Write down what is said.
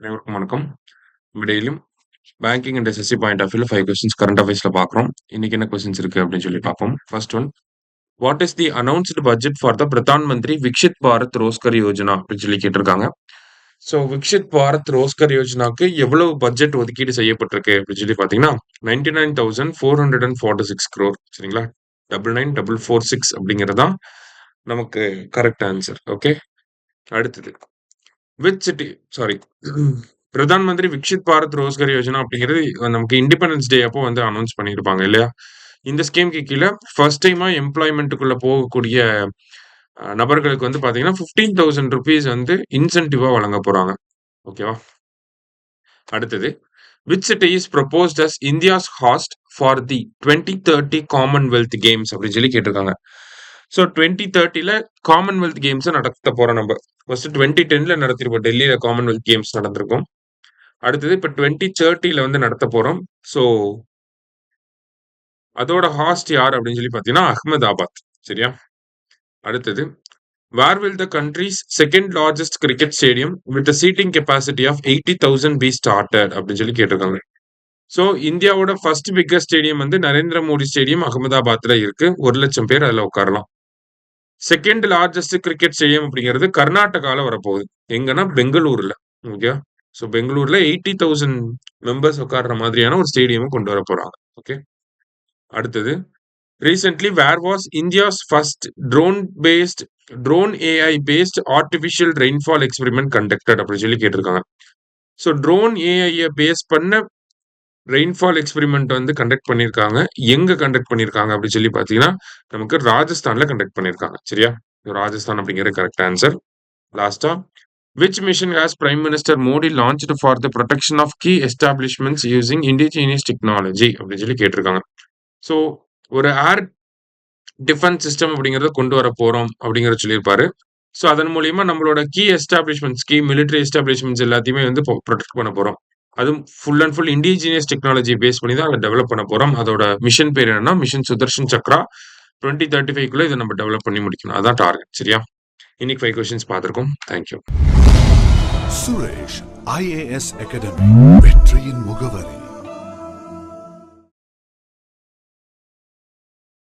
அனைவருக்கும் வணக்கம். டெய்லியும் banking and SSC point of வியூல 5 கொஸ்டின்ஸ் கரண்ட் அஃபேர்ஸ்ல பார்க்குறோம். இன்னைக்கு என்ன கொஸ்டின்ஸ் இருக்கு அப்படின்னு சொல்லி பார்ப்போம். First one, what is the announced budget for the Pradhan Mantri Viksit Bharat Rozgar Yojana அப்படின்னு சொல்லி கேட்டிருக்காங்க. ஸோ விக்ஷித் பாரத் ரோஸ்கர் யோஜனாக்கு எவ்வளவு பட்ஜெட் ஒதுக்கீடு செய்யப்பட்டிருக்கு அப்படின்னு சொல்லி பார்த்தீங்கன்னா 99,446 crore. சரிங்களா? 99,446 அப்படிங்கிறதான் நமக்கு கரெக்ட் ஆன்சர். ஓகே, அடுத்தது which city sorry Pradhan Mantri Viksit Bharat Rozgar Yojana அப்படிங்கிறது நமக்கு இண்டிபெண்டன்ஸ் டே அப்போ வந்து அனௌன்ஸ் பண்ணியிருப்பாங்க இல்லையா? இந்த ஸ்கீமுக்கு கீழே ஃபர்ஸ்ட் டைமா எம்ப்ளாய்மெண்ட்டுக்குள்ள போகக்கூடிய நபர்களுக்கு வந்து பார்த்தீங்கன்னா 15,000 rupees வந்து இன்சென்டிவா வழங்க போறாங்க. ஓகேவா? அடுத்தது, which city is proposed as India's host for the 2030 Commonwealth Games அப்படின்னு சொல்லி கேட்டிருக்காங்க. ஸோ 2030ல காமன்வெல்த் கேம்ஸ் நடத்த போறோம் நம்ம. ஃபர்ஸ்ட் 2010ல நடத்திருப்போம், டெல்லியில காமன்வெல்த் கேம்ஸ் நடந்திருக்கும். அடுத்தது இப்ப 2030ல வந்து நடத்த போறோம். ஸோ அதோட ஹாஸ்ட் யார் அப்படின்னு சொல்லி பார்த்தீங்கன்னா அகமதாபாத். சரியா? அடுத்தது, where will the country's second largest cricket stadium with seating capacity of 80,000 be started அப்படின்னு சொல்லி கேட்டிருக்காங்க. ஸோ இந்தியாவோட ஃபர்ஸ்ட் பிக்கஸ்ட் ஸ்டேடியம் வந்து நரேந்திர மோடி ஸ்டேடியம் அகமதாபாத்ல இருக்கு. 1,00,000 பேர் அதுல உட்காரலாம். செகண்ட் லார்ஜஸ்ட் கிரிக்கெட் ஸ்டேடியம் அப்படிங்கிறது கர்நாடகால வரப்போகுது. எங்கன்னா பெங்களூர்ல. ஓகே, ஸோ பெங்களூர்ல 80,000 மெம்பர்ஸ் உட்கார்ற மாதிரியான ஒரு ஸ்டேடியம் கொண்டு வர போறாங்க. ஓகே, அடுத்தது, recently where was India's first drone AI based artificial rainfall experiment conducted அப்படின்னு சொல்லி கேட்டிருக்காங்க. ஸோ ட்ரோன் ஏஐ பேஸ் பண்ண ரெயின்ஃபால் எக்ஸ்பெரிமெண்ட் வந்து கண்டக்ட் பண்ணியிருக்காங்க. எங்க கண்டக்ட் பண்ணியிருக்காங்க அப்படின்னு சொல்லி பார்த்தீங்கன்னா நமக்கு ராஜஸ்தான்ல கண்டக்ட் பண்ணியிருக்காங்க. சரியா? ராஜஸ்தான் அப்படிங்கிறது கரெக்ட் ஆன்சர். லாஸ்டா, which mission has Prime Minister Modi launched for the protection of key establishments using indigenous technology அப்படின்னு சொல்லி கேட்டிருக்காங்க. ஸோ ஒரு ஏர் டிஃபென்ஸ் சிஸ்டம் அப்படிங்கிறத கொண்டு வர போறோம் அப்படிங்கிறத சொல்லியிருப்பாரு. ஸோ அதன் மூலியமா நம்மளோட கீ எஸ்டாப்ளிஷ்மெண்ட்ஸ், மிலிட்டரி எஸ்டாப்ளிஷ்மெண்ட்ஸ் எல்லாத்தையுமே வந்து ப்ரொடெக்ட் பண்ண போறோம். அதுவும் full and full indigenous technology base பண்ணி தான் அதை டெவலப் பண்ண போறோம். அதோட மிஷன் பேர் என்னன்னா மிஷன் சுதர்ஷன் சக்ரா. 2035 இதை நம்ம டெவலப் பண்ணி முடிக்கணும். அதான் டார்கெட். சரியா? இன்னைக்கு 5 கொஸ்டின்ஸ் பார்த்திருக்கோம். தேங்க்யூ. சுரேஷ் IAS அகாடமி, வெற்றியின் முகவரி.